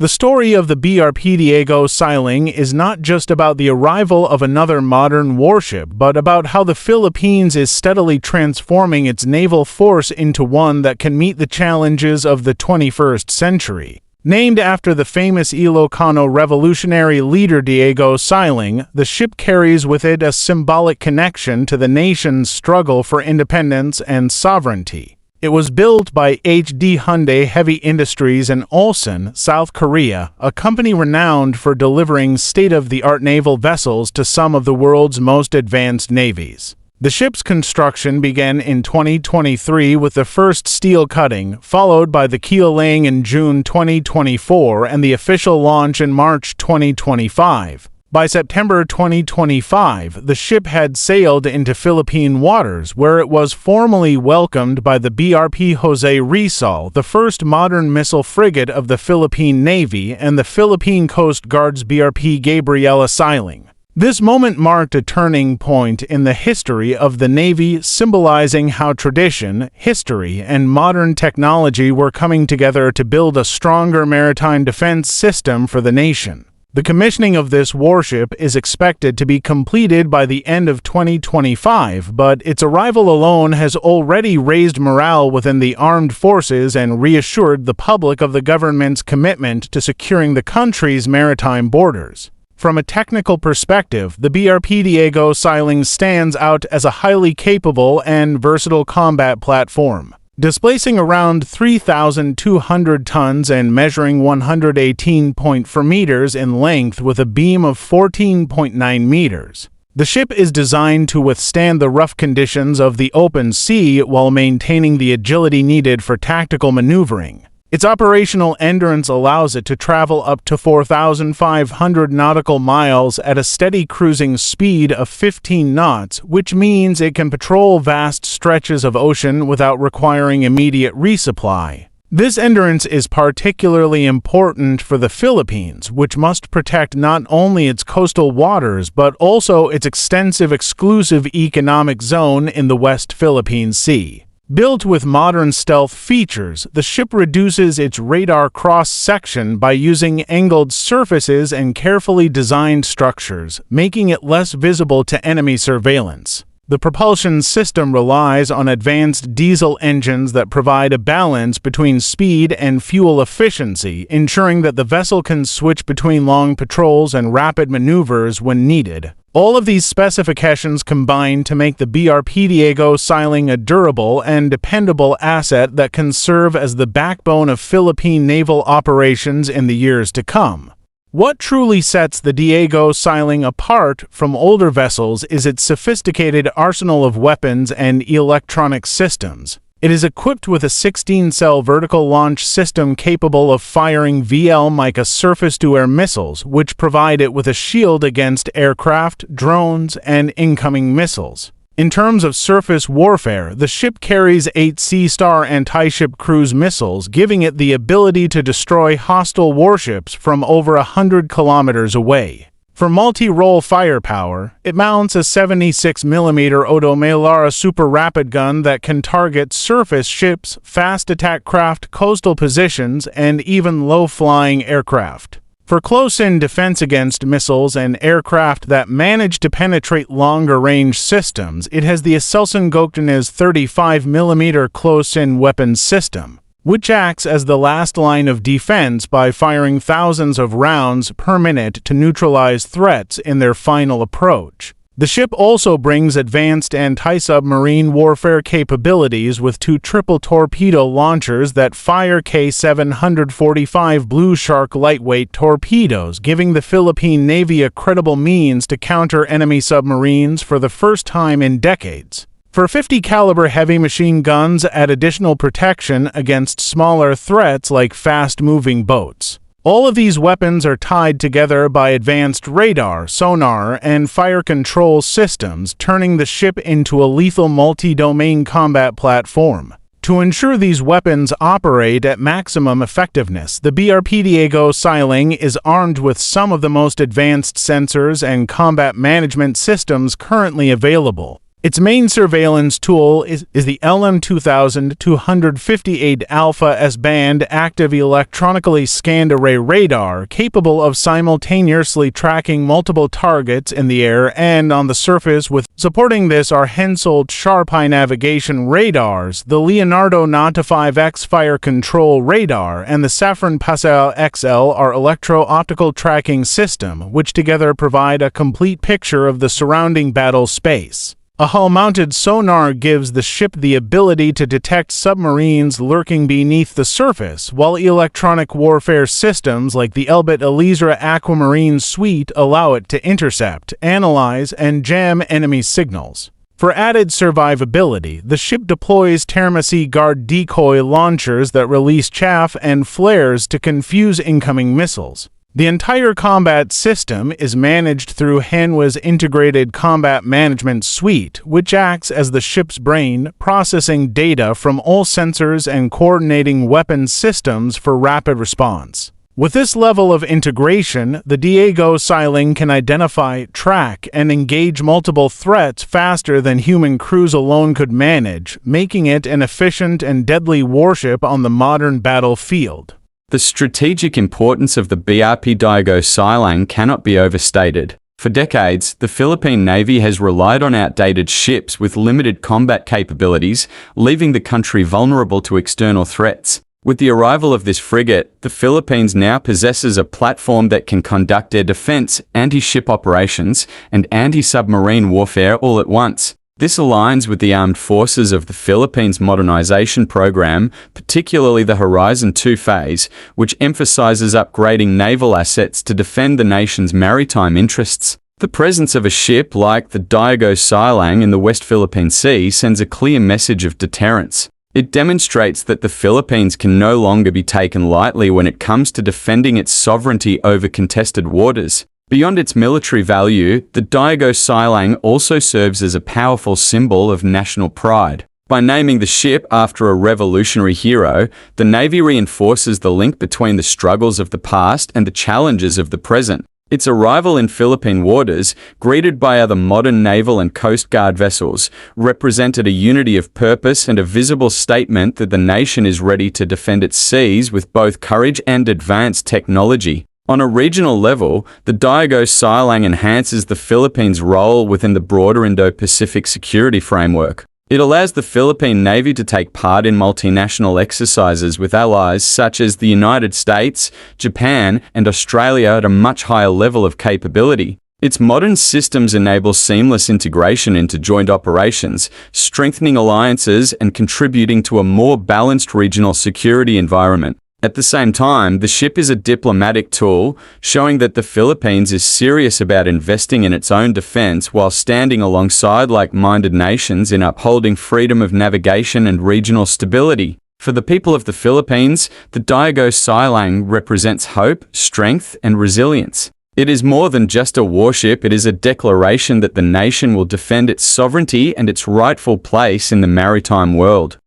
The story of the BRP Diego Silang is not just about the arrival of another modern warship, but about how the Philippines is steadily transforming its naval force into one that can meet the challenges of the 21st century. Named after the famous Ilocano revolutionary leader Diego Silang, the ship carries with it a symbolic connection to the nation's struggle for independence and sovereignty. It was built by HD Hyundai Heavy Industries in Ulsan, South Korea, a company renowned for delivering state-of-the-art naval vessels to some of the world's most advanced navies. The ship's construction began in 2023 with the first steel cutting, followed by the keel laying in June 2024 and the official launch in March 2025. By September 2025, the ship had sailed into Philippine waters, where it was formally welcomed by the BRP Jose Rizal, the first modern missile frigate of the Philippine Navy, and the Philippine Coast Guard's BRP Gabriela Silang. This moment marked a turning point in the history of the Navy, symbolizing how tradition, history, and modern technology were coming together to build a stronger maritime defense system for the nation. The commissioning of this warship is expected to be completed by the end of 2025, but its arrival alone has already raised morale within the armed forces and reassured the public of the government's commitment to securing the country's maritime borders. From a technical perspective, the BRP Diego Silang stands out as a highly capable and versatile combat platform. Displacing around 3,200 tons and measuring 118.4 meters in length with a beam of 14.9 meters. The ship is designed to withstand the rough conditions of the open sea while maintaining the agility needed for tactical maneuvering. Its operational endurance allows it to travel up to 4,500 nautical miles at a steady cruising speed of 15 knots, which means it can patrol vast stretches of ocean without requiring immediate resupply. This endurance is particularly important for the Philippines, which must protect not only its coastal waters but also its extensive exclusive economic zone in the West Philippine Sea. Built with modern stealth features, the ship reduces its radar cross-section by using angled surfaces and carefully designed structures, making it less visible to enemy surveillance. The propulsion system relies on advanced diesel engines that provide a balance between speed and fuel efficiency, ensuring that the vessel can switch between long patrols and rapid maneuvers when needed. All of these specifications combine to make the BRP Diego Silang a durable and dependable asset that can serve as the backbone of Philippine naval operations in the years to come. What truly sets the Diego Silang apart from older vessels is its sophisticated arsenal of weapons and electronic systems. It is equipped with a 16-cell vertical launch system capable of firing VL-Mica surface-to-air missiles, which provide it with a shield against aircraft, drones, and incoming missiles. In terms of surface warfare, the ship carries 8 Sea-Star anti-ship cruise missiles, giving it the ability to destroy hostile warships from over 100 kilometers away. For multi-role firepower, it mounts a 76mm Odomé Lara super rapid gun that can target surface ships, fast attack craft, coastal positions, and even low-flying aircraft. For close-in defense against missiles and aircraft that manage to penetrate longer-range systems, it has the Aselsan Goktan's 35mm close-in weapons system, which acts as the last line of defense by firing thousands of rounds per minute to neutralize threats in their final approach. The ship also brings advanced anti-submarine warfare capabilities with 2 triple torpedo launchers that fire K745 Blue Shark lightweight torpedoes, giving the Philippine Navy a credible means to counter enemy submarines for the first time in decades. For 50-caliber heavy machine guns add additional protection against smaller threats like fast-moving boats. All of these weapons are tied together by advanced radar, sonar, and fire control systems, turning the ship into a lethal multi-domain combat platform. To ensure these weapons operate at maximum effectiveness, the BRP Diego Silang is armed with some of the most advanced sensors and combat management systems currently available. Its main surveillance tool is the LM-2258 Alpha S-band active electronically scanned array radar, capable of simultaneously tracking multiple targets in the air and on the surface. With supporting this are Hensoldt Sharp-Eye navigation radars, the Leonardo Nota 5X fire control radar, and the Safran Pascal XL, our electro-optical tracking system, which together provide a complete picture of the surrounding battle space. A hull-mounted sonar gives the ship the ability to detect submarines lurking beneath the surface, while electronic warfare systems like the Elbit Elizra Aquamarine suite allow it to intercept, analyze, and jam enemy signals. For added survivability, the ship deploys Termasi Guard decoy launchers that release chaff and flares to confuse incoming missiles. The entire combat system is managed through Hanwha's Integrated Combat Management Suite, which acts as the ship's brain, processing data from all sensors and coordinating weapon systems for rapid response. With this level of integration, the Diego Silang can identify, track, and engage multiple threats faster than human crews alone could manage, making it an efficient and deadly warship on the modern battlefield. The strategic importance of the BRP Diego Silang cannot be overstated. For decades, the Philippine Navy has relied on outdated ships with limited combat capabilities, leaving the country vulnerable to external threats. With the arrival of this frigate, the Philippines now possesses a platform that can conduct air defense, anti-ship operations, and anti-submarine warfare all at once. This aligns with the armed forces of the Philippines' modernization program, particularly the Horizon 2 phase, which emphasizes upgrading naval assets to defend the nation's maritime interests. The presence of a ship like the Diego Silang in the West Philippine Sea sends a clear message of deterrence. It demonstrates that the Philippines can no longer be taken lightly when it comes to defending its sovereignty over contested waters. Beyond its military value, the Diego Silang also serves as a powerful symbol of national pride. By naming the ship after a revolutionary hero, the Navy reinforces the link between the struggles of the past and the challenges of the present. Its arrival in Philippine waters, greeted by other modern naval and coast guard vessels, represented a unity of purpose and a visible statement that the nation is ready to defend its seas with both courage and advanced technology. On a regional level, the Diego Silang enhances the Philippines' role within the broader Indo-Pacific security framework. It allows the Philippine Navy to take part in multinational exercises with allies such as the United States, Japan, and Australia at a much higher level of capability. Its modern systems enable seamless integration into joint operations, strengthening alliances and contributing to a more balanced regional security environment. At the same time, the ship is a diplomatic tool, showing that the Philippines is serious about investing in its own defense while standing alongside like-minded nations in upholding freedom of navigation and regional stability. For the people of the Philippines, the Diego Silang represents hope, strength, and resilience. It is more than just a warship, it is a declaration that the nation will defend its sovereignty and its rightful place in the maritime world.